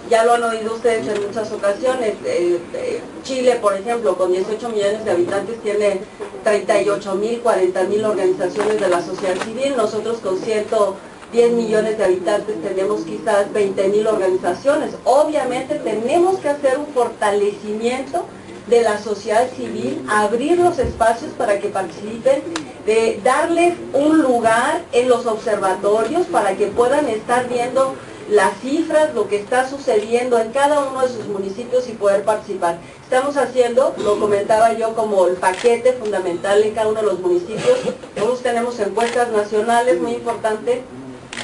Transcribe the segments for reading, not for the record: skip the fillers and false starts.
ya lo han oído ustedes en muchas ocasiones. Chile, por ejemplo, con 18 millones de habitantes tiene 38.000, 40.000 organizaciones de la sociedad civil. Nosotros con 110 millones de habitantes tenemos quizás 20.000 organizaciones. Obviamente tenemos que hacer un fortalecimiento de la sociedad civil, abrir los espacios para que participen, de darles un lugar en los observatorios para que puedan estar viendo las cifras, lo que está sucediendo en cada uno de sus municipios y poder participar. Estamos haciendo, lo comentaba yo, como el paquete fundamental en cada uno de los municipios. Nosotros tenemos encuestas nacionales muy importantes,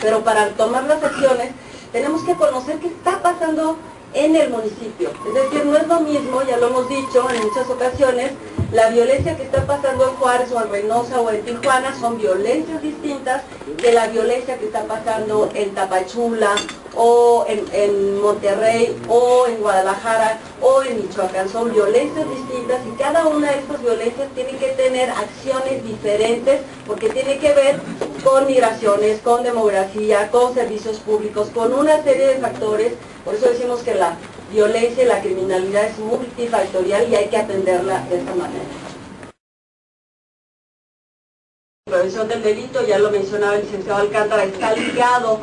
pero para tomar las acciones tenemos que conocer qué está pasando en el municipio. Es decir, no es lo mismo, ya lo hemos dicho en muchas ocasiones, la violencia que está pasando en Juárez o en Reynosa o en Tijuana son violencias distintas que la violencia que está pasando en Tapachula o en Monterrey o en Guadalajara o en Michoacán. Son violencias distintas y cada una de estas violencias tiene que tener acciones diferentes porque tiene que ver con migraciones, con demografía, con servicios públicos, con una serie de factores. Por eso decimos que la violencia y la criminalidad es multifactorial y hay que atenderla de esta manera. La prevención del delito, ya lo mencionaba el licenciado Alcántara, está ligado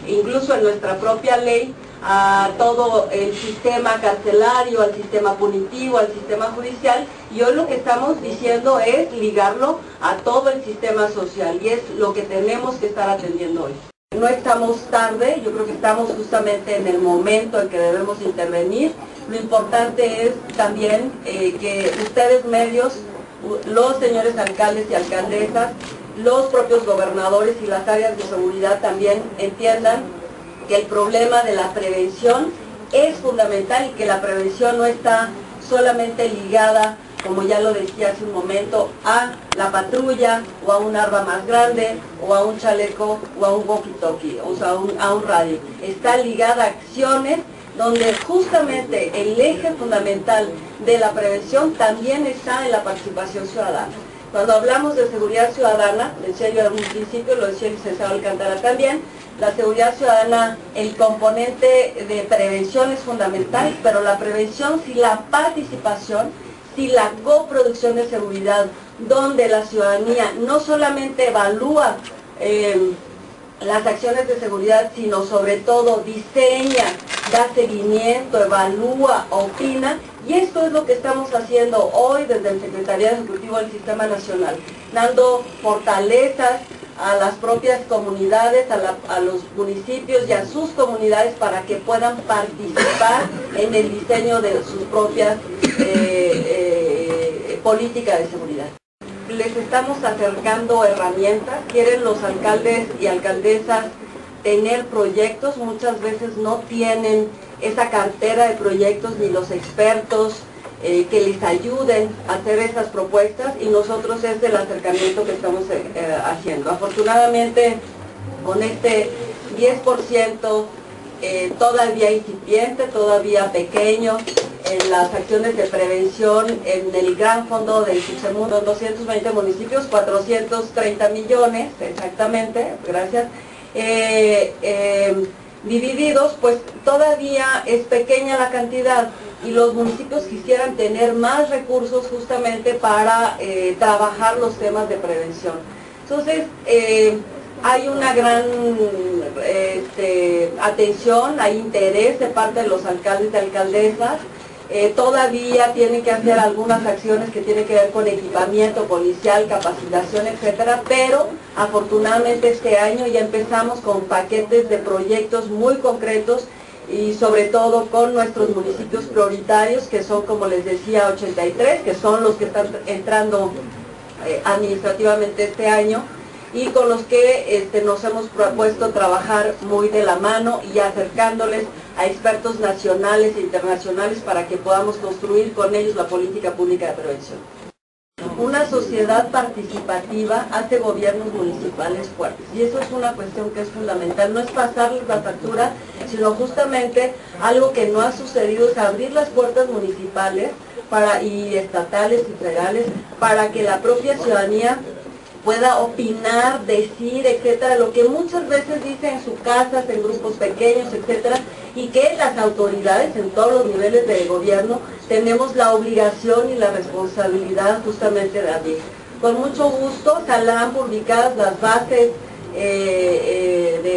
incluso en nuestra propia ley a todo el sistema carcelario, al sistema punitivo, al sistema judicial, y hoy lo que estamos diciendo es ligarlo a todo el sistema social y es lo que tenemos que estar atendiendo hoy. No estamos tarde, yo creo que estamos justamente en el momento en que debemos intervenir. Lo importante es también que ustedes medios, los señores alcaldes y alcaldesas, los propios gobernadores y las áreas de seguridad también entiendan que el problema de la prevención es fundamental y que la prevención no está solamente ligada, como ya lo decía hace un momento, a la patrulla o a un arma más grande o a un chaleco o a un walkie-talkie, o sea, a un radio. Está ligada a acciones donde justamente el eje fundamental de la prevención también está en la participación ciudadana. Cuando hablamos de seguridad ciudadana, decía yo en un principio, lo decía el licenciado Alcántara también, la seguridad ciudadana, el componente de prevención es fundamental, pero la prevención sin la participación, si la coproducción de seguridad, donde la ciudadanía no solamente evalúa las acciones de seguridad, sino sobre todo diseña, da seguimiento, evalúa, opina, y esto es lo que estamos haciendo hoy desde el Secretariado Ejecutivo del Sistema Nacional, dando fortalezas a las propias comunidades, a los municipios y a sus comunidades para que puedan participar en el diseño de sus propias políticas de seguridad. Les estamos acercando herramientas, quieren los alcaldes y alcaldesas tener proyectos, muchas veces no tienen esa cartera de proyectos ni los expertos que les ayuden a hacer esas propuestas y nosotros es el acercamiento que estamos haciendo. Afortunadamente con este 10% todavía incipiente, todavía pequeño, en las acciones de prevención, en el gran fondo del Subsemundo, 220 municipios, 430 millones, exactamente, gracias, divididos, pues todavía es pequeña la cantidad y los municipios quisieran tener más recursos justamente para trabajar los temas de prevención. Entonces, hay una gran atención, hay interés de parte de los alcaldes y alcaldesas. Todavía tienen que hacer algunas acciones que tienen que ver con equipamiento policial, capacitación, etcétera, pero afortunadamente este año ya empezamos con paquetes de proyectos muy concretos y sobre todo con nuestros municipios prioritarios, que son, como les decía, 83, que son los que están entrando administrativamente este año, y con los que nos hemos propuesto trabajar muy de la mano y acercándoles a expertos nacionales e internacionales para que podamos construir con ellos la política pública de prevención. Una sociedad participativa hace gobiernos municipales fuertes y eso es una cuestión que es fundamental, no es pasarles la factura, sino justamente algo que no ha sucedido es abrir las puertas municipales y estatales y federales para que la propia ciudadanía pueda opinar, decir, etcétera, lo que muchas veces dice en sus casas, en grupos pequeños, etcétera, y que las autoridades en todos los niveles de gobierno tenemos la obligación y la responsabilidad justamente de abrir. Con mucho gusto saldrán publicadas las bases de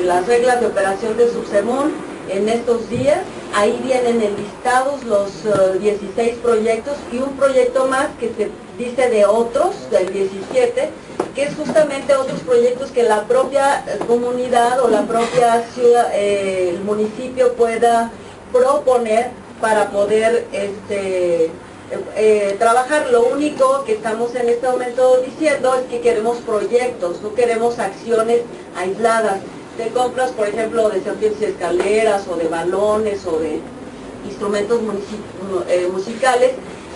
las reglas de operación de Subsemón en estos días. Ahí vienen enlistados los 16 proyectos y un proyecto más que se dice de otros, del 17, que es justamente otros proyectos que la propia comunidad o la propia ciudad, el municipio pueda proponer para poder trabajar. Lo único que estamos en este momento diciendo es que queremos proyectos, no queremos acciones aisladas. De compras, por ejemplo, de serpientes y escaleras, o de balones, o de instrumentos musicales,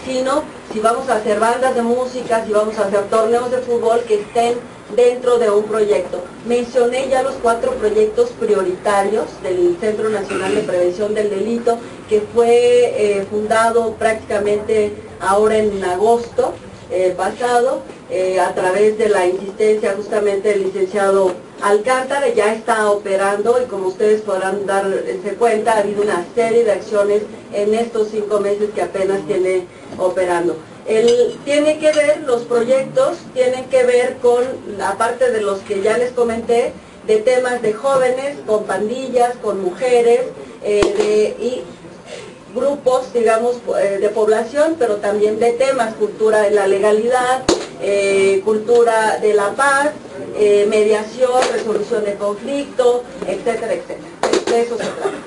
sino si vamos a hacer bandas de música, si vamos a hacer torneos de fútbol que estén dentro de un proyecto. Mencioné ya los 4 proyectos prioritarios del Centro Nacional de Prevención del Delito, que fue fundado prácticamente ahora en agosto pasado, a través de la insistencia justamente del licenciado Alcántara. Ya está operando y como ustedes podrán darse cuenta, ha habido una serie de acciones en estos 5 meses que apenas tiene operando. Tiene que ver, los proyectos tienen que ver con, aparte de los que ya les comenté, de temas de jóvenes, con pandillas, con mujeres, y grupos, digamos, de población, pero también de temas, cultura de la legalidad, cultura de la paz, mediación, resolución de conflicto, etcétera, etcétera. De eso se trata.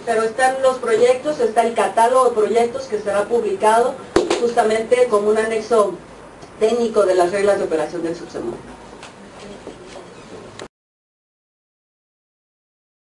Pero están los proyectos, está el catálogo de proyectos que será publicado justamente como un anexo técnico de las reglas de operación del Subsemón.